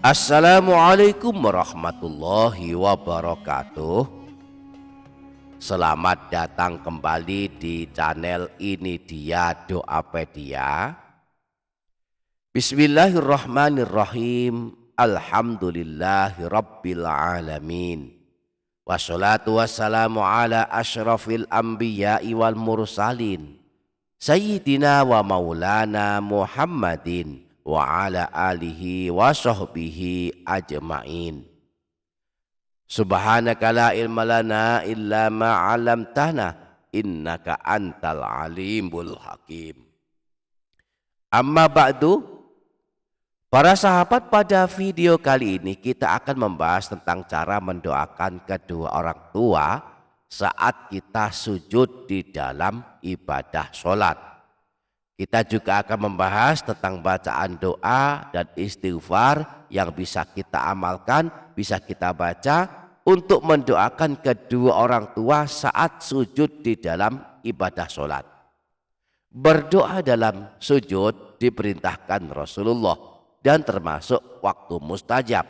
Assalamualaikum warahmatullahi wabarakatuh. Selamat datang kembali di channel Ini Dia Doapedia. Bismillahirrahmanirrahim. Alhamdulillahi rabbil alamin. Wassalatu wassalamu ala asyrafil anbiya'i wal mursalin, Sayyidina wa maulana Muhammadin wa ala alihi wa sahbihi ajma'in. Subhanaka la ilma lana illa ma 'allamtana innaka antal alimul hakim. Amma ba'du, para sahabat, pada video kali ini kita akan membahas tentang cara mendoakan kedua orang tua saat kita sujud di dalam ibadah sholat. Kita juga akan membahas tentang bacaan doa dan istighfar yang bisa kita amalkan, bisa kita baca untuk mendoakan kedua orang tua saat sujud di dalam ibadah sholat. Berdoa dalam sujud diperintahkan Rasulullah dan termasuk waktu mustajab.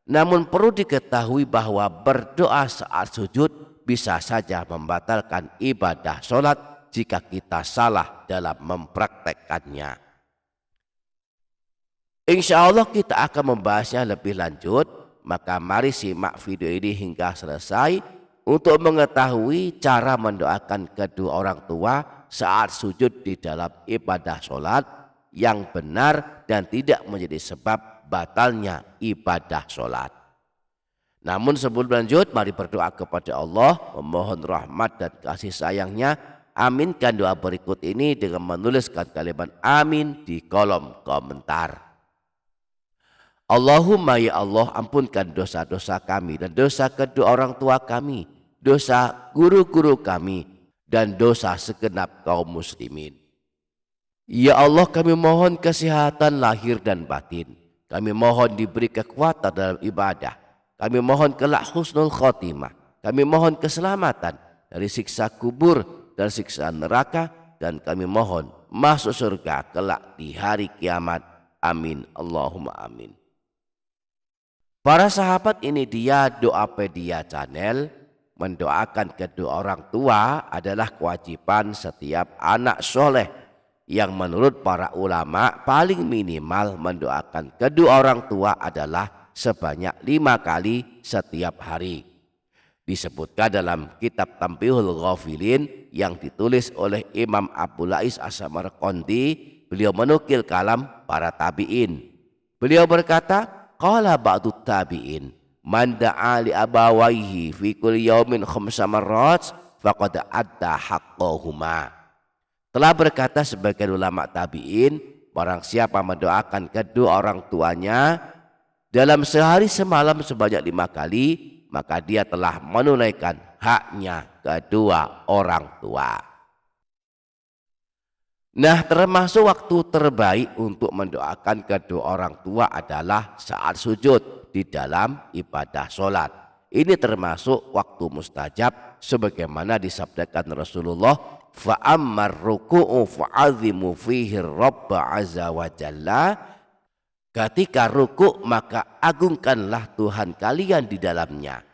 Namun perlu diketahui bahwa berdoa saat sujud bisa saja membatalkan ibadah sholat jika kita salah dalam mempraktekkannya. Insya Allah kita akan membahasnya lebih lanjut, maka mari simak video ini hingga selesai untuk mengetahui cara mendoakan kedua orang tua saat sujud di dalam ibadah sholat yang benar dan tidak menjadi sebab batalnya ibadah sholat. Namun sebelum lanjut, mari berdoa kepada Allah, memohon rahmat dan kasih sayangnya. Aminkan doa berikut ini dengan menuliskan kalimat amin di kolom komentar. Allahumma ya Allah, ampunkan dosa-dosa kami dan dosa kedua orang tua kami, dosa guru-guru kami, dan dosa segenap kaum muslimin. Ya Allah, kami mohon kesehatan lahir dan batin. Kami mohon diberi kekuatan dalam ibadah. Kami mohon kelak husnul khotimah. Kami mohon keselamatan dari siksa kubur dan siksa neraka, dan kami mohon masuk surga kelak di hari kiamat. Amin Allahumma amin. Para sahabat, ini dia Doapedia channel. Mendoakan kedua orang tua adalah kewajiban setiap anak soleh yang menurut para ulama paling minimal mendoakan kedua orang tua adalah sebanyak 5 kali setiap hari. Disebutkan dalam kitab Tanbihul Ghafilin yang ditulis oleh Imam Abu Lais As-Samarqandi. Beliau menukil kalam para tabi'in. Beliau berkata, qala ba'dut tabi'in, man da'a li abawaihi fi kulli yaumin khamsa marrat faqad adda haqqahuma. Telah berkata sebagian ulama tabi'in, barang siapa mendoakan kedua orang tuanya dalam sehari semalam sebanyak 5 kali, maka dia telah menunaikan haknya kedua orang tua. Nah, termasuk waktu terbaik untuk mendoakan kedua orang tua adalah saat sujud di dalam ibadah sholat. Ini termasuk waktu mustajab sebagaimana disabdakan Rasulullah, fa'ammar ruku'u fa'azimu fihi rabba azza wa jalla. Ketika ruku' maka agungkanlah Tuhan kalian di dalamnya.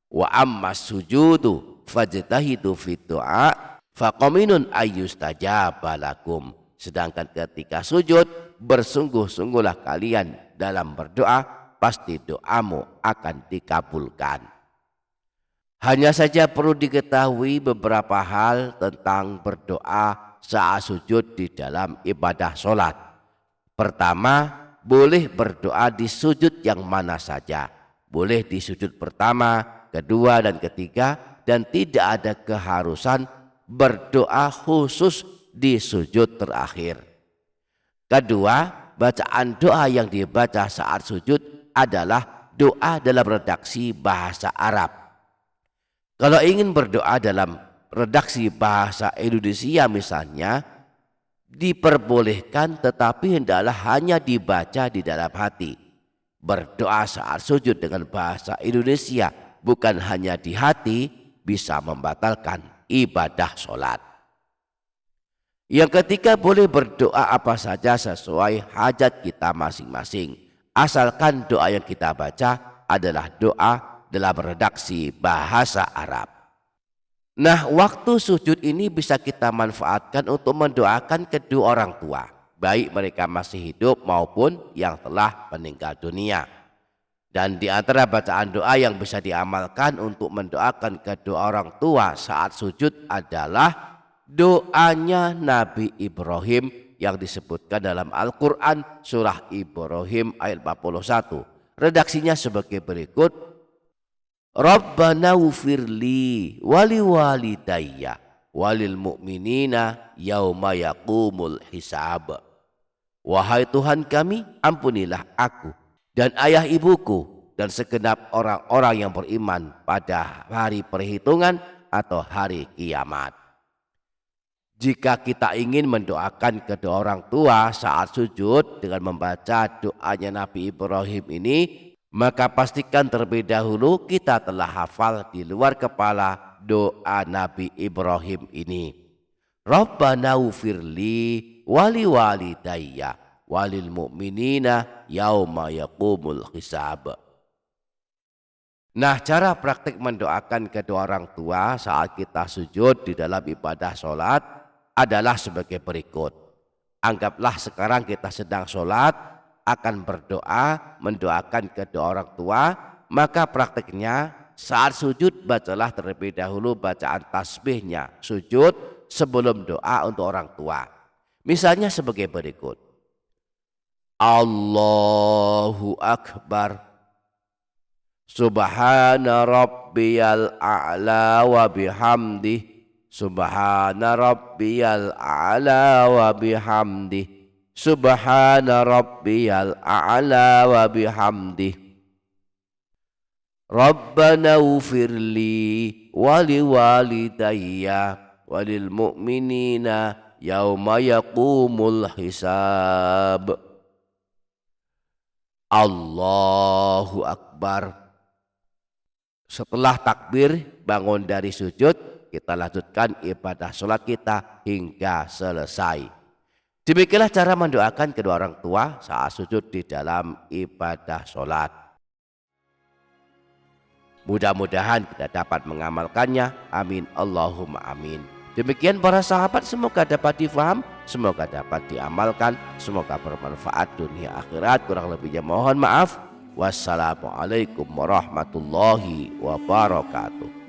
Wa ammas sujudu fajtahidu fit du'a faqaminun ayyustajaba lakum. Sedangkan ketika sujud bersungguh-sungguhlah kalian dalam berdoa, pasti doamu akan dikabulkan. Hanya saja perlu diketahui beberapa hal tentang berdoa saat sujud di dalam ibadah sholat. Pertama, boleh berdoa di sujud yang mana saja. Boleh di sujud pertama, kedua, dan ketiga, dan tidak ada keharusan berdoa khusus di sujud terakhir. Kedua, bacaan doa yang dibaca saat sujud adalah doa dalam redaksi bahasa Arab. Kalau ingin berdoa dalam redaksi bahasa Indonesia misalnya, diperbolehkan, tetapi hendaklah hanya dibaca di dalam hati. Berdoa saat sujud dengan bahasa Indonesia bukan hanya di hati bisa membatalkan ibadah sholat. Yang ketiga, boleh berdoa apa saja sesuai hajat kita masing-masing. asalkan doa yang kita baca adalah doa dalam redaksi bahasa Arab. Nah, waktu sujud ini bisa kita manfaatkan untuk mendoakan kedua orang tua, baik mereka masih hidup maupun yang telah meninggal dunia. Dan di antara bacaan doa yang bisa diamalkan untuk mendoakan kedua orang tua saat sujud adalah doanya Nabi Ibrahim yang disebutkan dalam Al-Quran surah Ibrahim ayat 41. Redaksinya sebagai berikut: Rabbana ufirli wali walidayya walil mu'minina yauma yaqumul hisab. Wahai Tuhan kami, ampunilah aku dan ayah ibuku dan segenap orang-orang yang beriman pada hari perhitungan atau hari kiamat. Jika kita ingin mendoakan kedua orang tua saat sujud dengan membaca doanya Nabi Ibrahim ini, maka pastikan terlebih dahulu kita telah hafal di luar kepala doa Nabi Ibrahim ini. Rabbana ufirli wali walidayya walil mu'minina yauma yaqumul hisab. Nah, cara praktik mendoakan kedua orang tua saat kita sujud di dalam ibadah sholat adalah sebagai berikut. Anggaplah sekarang kita sedang sholat, akan berdoa mendoakan kedua orang tua, maka praktiknya saat sujud bacalah terlebih dahulu bacaan tasbihnya sujud sebelum doa untuk orang tua. Misalnya sebagai berikut: Allahu Akbar, Subhana Rabbiyal A'la wa bihamdih, Subhana Rabbiyal A'la wa bihamdih, Subhana Rabbiyal A'la wa bihamdih, Rabbana ufirli wali walidayya walil mu'minina yauma yaqumul hisab. Allahu Akbar. Setelah takbir bangun dari sujud, kita lanjutkan ibadah sholat kita hingga selesai. Demikianlah cara mendoakan kedua orang tua saat sujud di dalam ibadah sholat. Mudah-mudahan kita dapat mengamalkannya. Amin Allahumma amin. Demikian para sahabat, semoga dapat difaham, semoga dapat diamalkan, semoga bermanfaat dunia akhirat. Kurang lebihnya mohon maaf. Wassalamualaikum warahmatullahi wabarakatuh.